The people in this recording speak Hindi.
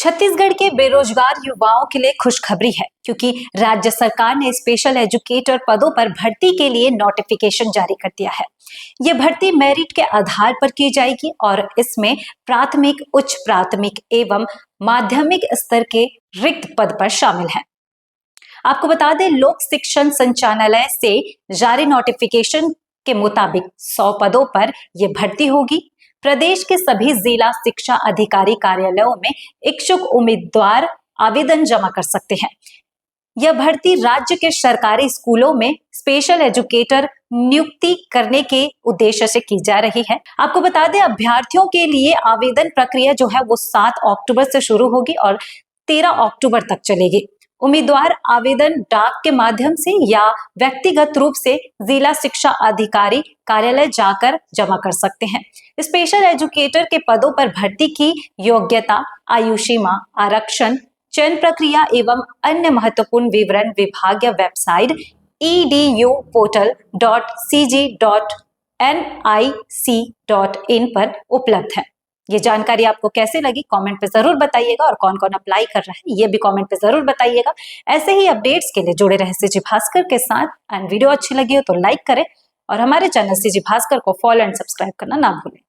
छत्तीसगढ़ के बेरोजगार युवाओं के लिए खुशखबरी है क्योंकि राज्य सरकार ने स्पेशल एजुकेटर पदों पर भर्ती के लिए नोटिफिकेशन जारी कर दिया है। यह भर्ती मेरिट के आधार पर की जाएगी और इसमें प्राथमिक, उच्च प्राथमिक एवं माध्यमिक स्तर के रिक्त पद पर शामिल है। आपको बता दें, लोक शिक्षण संचालनालय से जारी नोटिफिकेशन के मुताबिक 100 पदों पर यह भर्ती होगी। प्रदेश के सभी जिला शिक्षा अधिकारी कार्यालयों में इच्छुक उम्मीदवार आवेदन जमा कर सकते हैं। यह भर्ती राज्य के सरकारी स्कूलों में स्पेशल एजुकेटर नियुक्ति करने के उद्देश्य से की जा रही है। आपको बता दें, अभ्यर्थियों के लिए आवेदन प्रक्रिया जो है वो 7 अक्टूबर से शुरू होगी और 13 अक्टूबर तक चलेगी। उम्मीदवार आवेदन डाक के माध्यम से या व्यक्तिगत रूप से जिला शिक्षा अधिकारी कार्यालय जाकर जमा कर सकते हैं। स्पेशल एजुकेटर के पदों पर भर्ती की योग्यता, आयु सीमा, आरक्षण, चयन प्रक्रिया एवं अन्य महत्वपूर्ण विवरण विभागीय वेबसाइट edu.cg.nic.in पर उपलब्ध है। ये जानकारी आपको कैसे लगी कमेंट पे जरूर बताइएगा और कौन कौन अप्लाई कर रहा है ये भी कमेंट पे जरूर बताइएगा। ऐसे ही अपडेट्स के लिए जुड़े रहे सीजी भास्कर के साथ। एंड वीडियो अच्छी लगी हो तो लाइक करें और हमारे चैनल सीजी भास्कर को फॉलो एंड सब्सक्राइब करना ना भूलें।